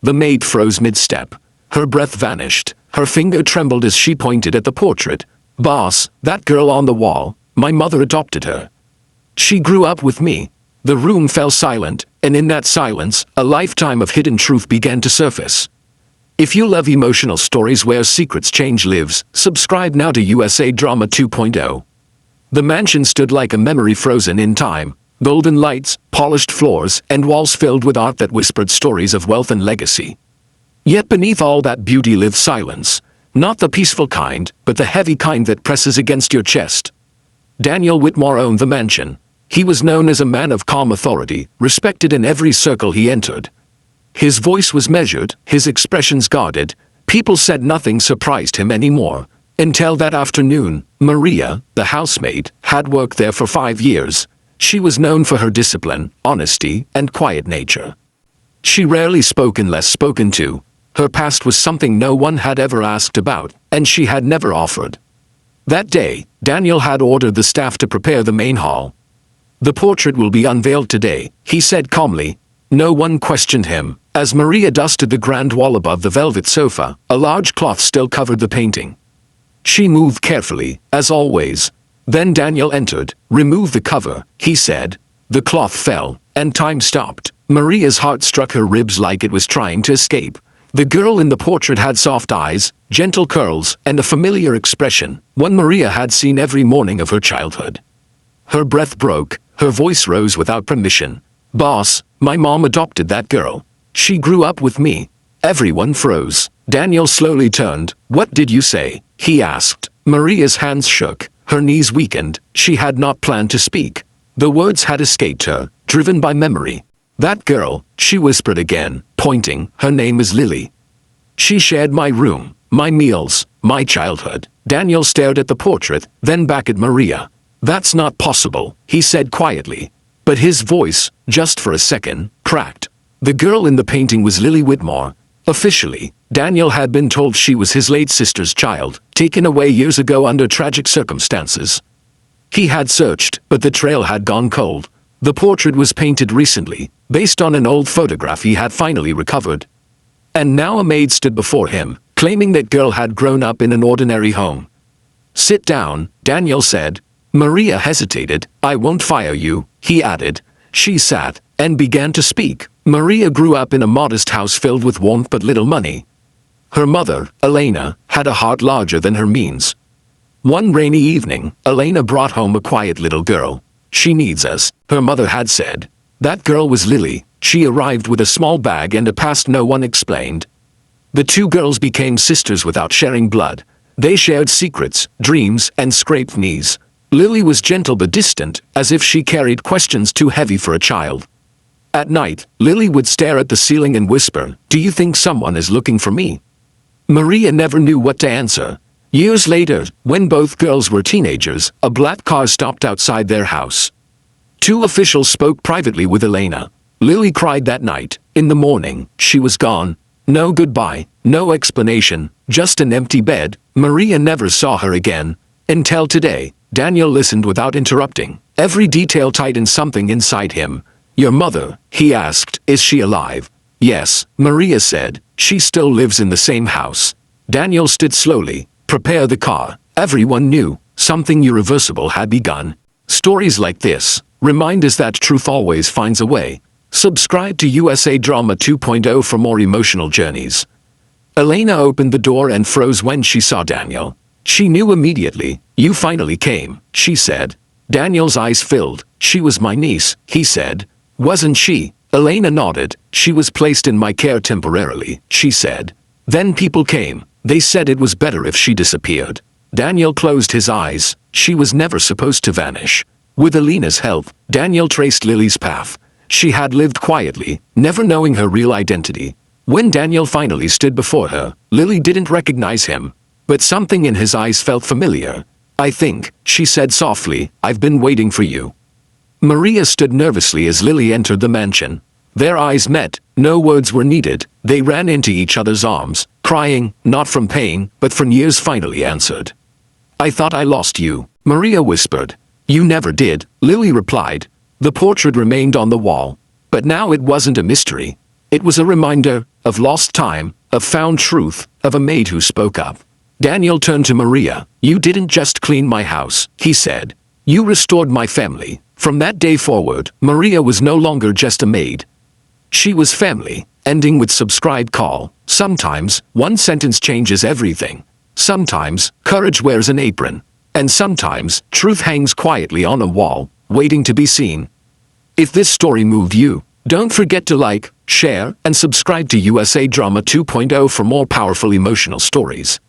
The maid froze mid-step. Her breath vanished. Her finger trembled as she pointed at the portrait. "Boss, that girl on the wall. My mother adopted her. She grew up with me." The room fell silent, and in that silence, a lifetime of hidden truth began to surface. If you love emotional stories where secrets change lives, subscribe now to USA Drama 2.0. The mansion stood like a memory frozen in time. Golden lights, polished floors, and walls filled with art that whispered stories of wealth and legacy. Yet beneath all that beauty lived silence. Not the peaceful kind, but the heavy kind that presses against your chest. Daniel Whitmore owned the mansion. He was known as a man of calm authority, respected in every circle he entered. His voice was measured, his expressions guarded. People said nothing surprised him anymore. Until that afternoon, Maria, the housemaid, had worked there for 5 years. She was known for her discipline, honesty, and quiet nature. She rarely spoke unless spoken to. Her past was something no one had ever asked about, and she had never offered. That day, Daniel had ordered the staff to prepare the main hall. "The portrait will be unveiled today," he said calmly. No one questioned him. As Maria dusted the grand wall above the velvet sofa, a large cloth still covered the painting. She moved carefully, as always. Then Daniel entered. "Remove the cover," he said. The cloth fell, and time stopped. Maria's heart struck her ribs like it was trying to escape. The girl in the portrait had soft eyes, gentle curls, and a familiar expression, one Maria had seen every morning of her childhood. Her breath broke, her voice rose without permission. "Boss, my mom adopted that girl. She grew up with me." Everyone froze. Daniel slowly turned. "What did you say?" he asked. Maria's hands shook. Her knees weakened. She had not planned to speak. The words had escaped her, driven by memory. "That girl," she whispered again, pointing, "her name is Lily. She shared my room, my meals, my childhood." Daniel stared at the portrait, then back at Maria. "That's not possible," he said quietly. But his voice, just for a second, cracked. The girl in the painting was Lily Whitmore. Officially, Daniel had been told she was his late sister's child, taken away years ago under tragic circumstances. He had searched, but the trail had gone cold. The portrait was painted recently, based on an old photograph he had finally recovered. And now a maid stood before him, claiming that girl had grown up in an ordinary home. "Sit down," Daniel said. Maria hesitated. "I won't fire you," he added. She sat, and began to speak. Maria grew up in a modest house filled with warmth but little money. Her mother, Elena, had a heart larger than her means. One rainy evening, Elena brought home a quiet little girl. "She needs us," her mother had said. That girl was Lily. She arrived with a small bag and a past no one explained. The two girls became sisters without sharing blood. They shared secrets, dreams, and scraped knees. Lily was gentle but distant, as if she carried questions too heavy for a child. At night, Lily would stare at the ceiling and whisper, "Do you think someone is looking for me?" Maria never knew what to answer. Years later, when both girls were teenagers, a black car stopped outside their house. Two officials spoke privately with Elena. Lily cried that night. In the morning, she was gone. No goodbye, no explanation, just an empty bed. Maria never saw her again. Until today. Daniel listened without interrupting. Every detail tightened something inside him. "Your mother," he asked, "is she alive?" "Yes," Maria said. "She still lives in the same house." Daniel stood slowly. "Prepare the car." Everyone knew something irreversible had begun. Stories like this remind us that truth always finds a way. Subscribe to USA Drama 2.0 for more emotional journeys. Elena opened the door and froze when she saw Daniel. She knew immediately. "You finally came," she said. Daniel's eyes filled. "She was my niece," he said. "Wasn't she?" Elena nodded. "She was placed in my care temporarily," she said. "Then people came. They said it was better if she disappeared." Daniel closed his eyes. She was never supposed to vanish. With Elena's help, Daniel traced Lily's path. She had lived quietly, never knowing her real identity. When Daniel finally stood before her, Lily didn't recognize him. But something in his eyes felt familiar. "I think," she said softly, "I've been waiting for you." Maria stood nervously as Lily entered the mansion. Their eyes met. No words were needed. They ran into each other's arms, crying, not from pain, but from years finally answered. "I thought I lost you," Maria whispered. "You never did," Lily replied. The portrait remained on the wall. But now it wasn't a mystery. It was a reminder. of lost time, of found truth, of a maid who spoke up. Daniel turned to Maria. "You didn't just clean my house," he said. "You restored my family." From that day forward, Maria was no longer just a maid. She was family, ending with subscribe call. Sometimes, one sentence changes everything. Sometimes, courage wears an apron. And sometimes, truth hangs quietly on a wall, waiting to be seen. If this story moved you, don't forget to like, share, and subscribe to USA Drama 2.0 for more powerful emotional stories.